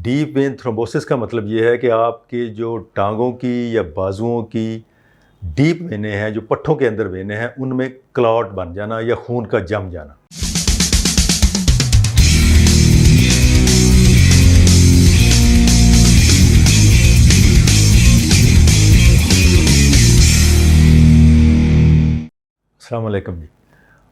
Deep when thrombosis کا مطلب یہ ہے کہ آپ کے جو ٹانگوں کی یا بازوؤں کی ڈیپ وینیں ہیں، جو پٹھوں کے اندر وینیں ہیں، ان میں کلاٹ بن جانا یا خون کا جم جانا۔ السلام علیکم جی۔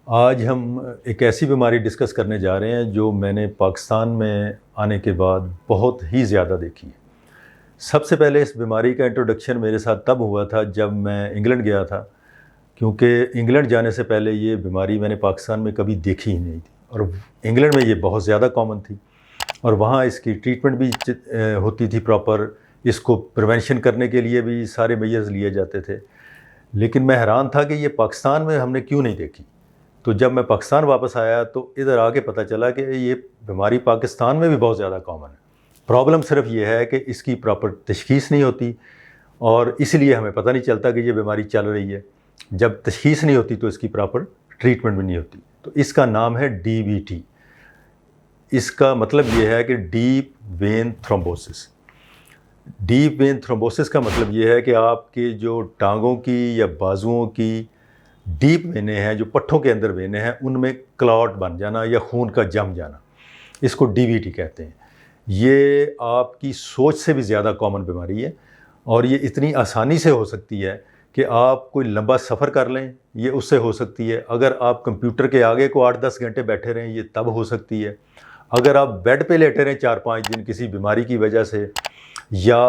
آج ہم ایک ایسی بیماری ڈسکس کرنے جا رہے ہیں جو میں نے پاکستان میں آنے کے بعد بہت ہی زیادہ دیکھی ہے۔ سب سے پہلے اس بیماری کا انٹروڈکشن میرے ساتھ تب ہوا تھا جب میں انگلینڈ گیا تھا، کیونکہ انگلینڈ جانے سے پہلے یہ بیماری میں نے پاکستان میں کبھی دیکھی ہی نہیں تھی، اور انگلینڈ میں یہ بہت زیادہ کامن تھی، اور وہاں اس کی ٹریٹمنٹ بھی ہوتی تھی پراپر، اس کو پریونشن کرنے کے لیے بھی سارے میجرز لیے جاتے تھے۔ لیکن میں حیران تھا کہ یہ پاکستان میں ہم نے کیوں نہیں دیکھی۔ تو جب میں پاکستان واپس آیا تو ادھر آ کے پتہ چلا کہ یہ بیماری پاکستان میں بھی بہت زیادہ کامن ہے۔ پرابلم صرف یہ ہے کہ اس کی پراپر تشخیص نہیں ہوتی، اور اس لیے ہمیں پتہ نہیں چلتا کہ یہ بیماری چل رہی ہے۔ جب تشخیص نہیں ہوتی تو اس کی پراپر ٹریٹمنٹ بھی نہیں ہوتی۔ تو اس کا نام ہے ڈی وی ٹی۔ اس کا مطلب یہ ہے کہ deep when thrombosis. Deep when thrombosis کا مطلب یہ ہے کہ آپ کے جو ٹانگوں کی یا بازوؤں کی ڈیپ وینیں ہیں، جو پٹھوں کے اندر وینیں ہیں، ان میں کلاٹ بن جانا یا خون کا جم جانا، اس کو ڈی وی ٹی کہتے ہیں۔ یہ آپ کی سوچ سے بھی زیادہ کامن بیماری ہے، اور یہ اتنی آسانی سے ہو سکتی ہے کہ آپ کوئی لمبا سفر کر لیں، یہ اس سے ہو سکتی ہے۔ اگر آپ کمپیوٹر کے آگے کو 8-10 گھنٹے بیٹھے رہیں، یہ تب ہو سکتی ہے۔ اگر آپ بیڈ پہ لیٹے رہیں 4-5 دن کسی بیماری کی وجہ سے، یا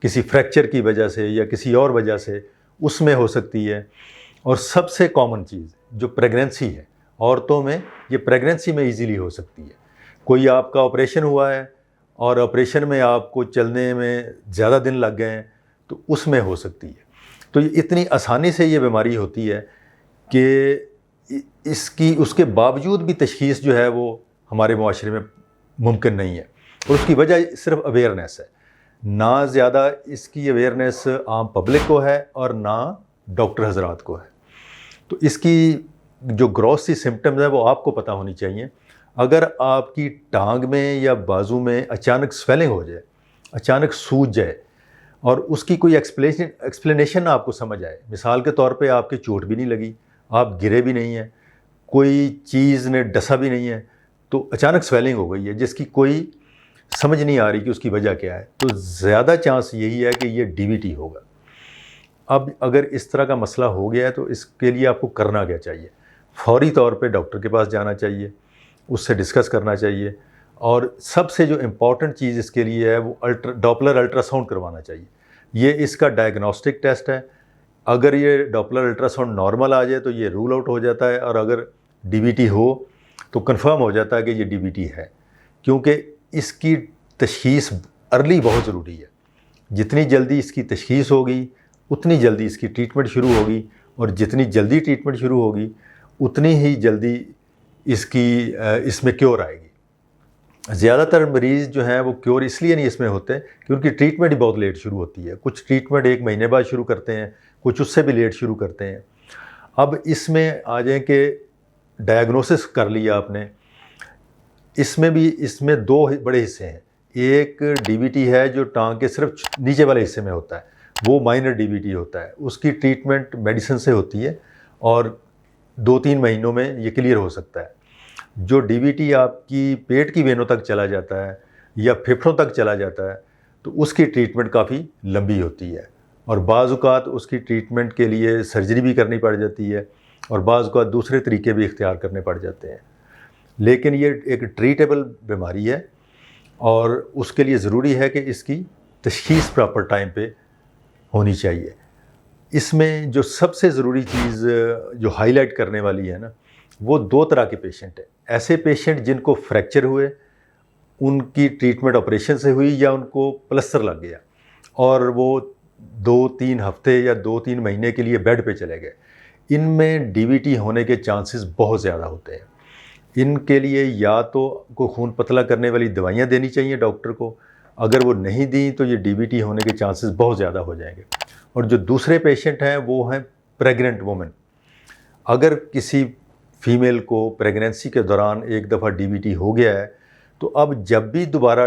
کسی فریکچر کی وجہ سے، یا کسی اور وجہ سے، اس میں ہو سکتی ہے۔ اور سب سے کامن چیز جو پریگننسی ہے، عورتوں میں یہ پریگننسی میں ایزیلی ہو سکتی ہے۔ کوئی آپ کا آپریشن ہوا ہے اور آپریشن میں آپ کو چلنے میں زیادہ دن لگ گئے ہیں، تو اس میں ہو سکتی ہے۔ تو یہ اتنی آسانی سے یہ بیماری ہوتی ہے کہ اس کے باوجود بھی تشخیص جو ہے وہ ہمارے معاشرے میں ممکن نہیں ہے، اور اس کی وجہ صرف اویئرنیس ہے۔ نہ زیادہ اس کی اویئرنیس عام پبلک کو ہے اور نہ ڈاکٹر حضرات کو ہے۔ تو اس کی جو گراس سی سمپٹمز ہیں وہ آپ کو پتہ ہونی چاہیے۔ اگر آپ کی ٹانگ میں یا بازو میں اچانک سویلنگ ہو جائے، اچانک سوج جائے، اور اس کی کوئی ایکسپلینیشن آپ کو سمجھ آئے، مثال کے طور پہ آپ کے چوٹ بھی نہیں لگی، آپ گرے بھی نہیں ہیں، کوئی چیز نے ڈسا بھی نہیں ہے، تو اچانک سویلنگ ہو گئی ہے جس کی کوئی سمجھ نہیں آ رہی کہ اس کی وجہ کیا ہے، تو زیادہ چانس یہی ہے کہ یہ ڈی وی ٹی ہوگا۔ اب اگر اس طرح کا مسئلہ ہو گیا ہے تو اس کے لیے آپ کو کرنا کیا چاہیے؟ فوری طور پہ ڈاکٹر کے پاس جانا چاہیے، اس سے ڈسکس کرنا چاہیے، اور سب سے جو امپورٹنٹ چیز اس کے لیے ہے وہ ڈاپلر الٹرا ساؤنڈ کروانا چاہیے۔ یہ اس کا ڈائگنوسٹک ٹیسٹ ہے۔ اگر یہ ڈاپلر الٹرا ساؤنڈ نارمل آ جائے تو یہ رول آؤٹ ہو جاتا ہے، اور اگر ڈی وی ٹی ہو تو کنفرم ہو جاتا ہے کہ یہ ڈی وی ٹی ہے، کیونکہ اس کی تشخیص ارلی بہت ضروری ہے۔ جتنی جلدی اس کی تشخیص ہوگی اتنی جلدی اس کی ٹریٹمنٹ شروع ہوگی، اور جتنی جلدی ٹریٹمنٹ شروع ہوگی اتنی ہی جلدی اس میں کیور آئے گی۔ زیادہ تر مریض جو ہیں وہ کیور اس لیے نہیں اس میں ہوتے کہ ان کی ٹریٹمنٹ ہی بہت لیٹ شروع ہوتی ہے۔ کچھ ٹریٹمنٹ 1 مہینے بعد شروع کرتے ہیں، کچھ اس سے بھی لیٹ شروع کرتے ہیں۔ اب اس میں آ جائیں کہ ڈائگنوسس کر لیا آپ نے، اس میں 2 بڑے حصے ہیں۔ ایک ڈی وی ٹی ہے جو ٹانگ کے صرف نیچے والے حصے میں ہوتا ہے، وہ مائنر ڈی وی ٹی ہوتا ہے۔ اس کی ٹریٹمنٹ میڈیسن سے ہوتی ہے، اور 2-3 مہینوں میں یہ کلیئر ہو سکتا ہے۔ جو ڈی وی ٹی آپ کی پیٹ کی وینوں تک چلا جاتا ہے یا پھیپھڑوں تک چلا جاتا ہے، تو اس کی ٹریٹمنٹ کافی لمبی ہوتی ہے، اور بعض اوقات اس کی ٹریٹمنٹ کے لیے سرجری بھی کرنی پڑ جاتی ہے، اور بعض اوقات دوسرے طریقے بھی اختیار کرنے پڑ جاتے ہیں۔ لیکن یہ ایک ٹریٹیبل بیماری ہے، اور اس کے لیے ضروری ہے کہ اس کی تشخیص پراپر ٹائم پہ ہونی چاہیے۔ اس میں جو سب سے ضروری چیز جو ہائی لائٹ کرنے والی ہے نا، وہ 2 طرح کے پیشنٹ ہیں۔ ایسے پیشنٹ جن کو فریکچر ہوئے، ان کی ٹریٹمنٹ آپریشن سے ہوئی، یا ان کو پلسٹر لگ گیا اور وہ 2-3 ہفتے یا 2-3 مہینے کے لیے بیڈ پہ چلے گئے، ان میں ڈی وی ٹی ہونے کے چانسز بہت زیادہ ہوتے ہیں۔ ان کے لیے یا تو کوئی خون پتلا کرنے والی دوائیاں دینی چاہیے ڈاکٹر کو، اگر وہ نہیں دیں تو یہ ڈی وی ٹی ہونے کے چانسز بہت زیادہ ہو جائیں گے۔ اور جو دوسرے پیشنٹ ہیں وہ ہیں پریگننٹ وومن۔ اگر کسی فیمیل کو پریگننسی کے دوران ایک دفعہ ڈی وی ٹی ہو گیا ہے، تو اب جب بھی دوبارہ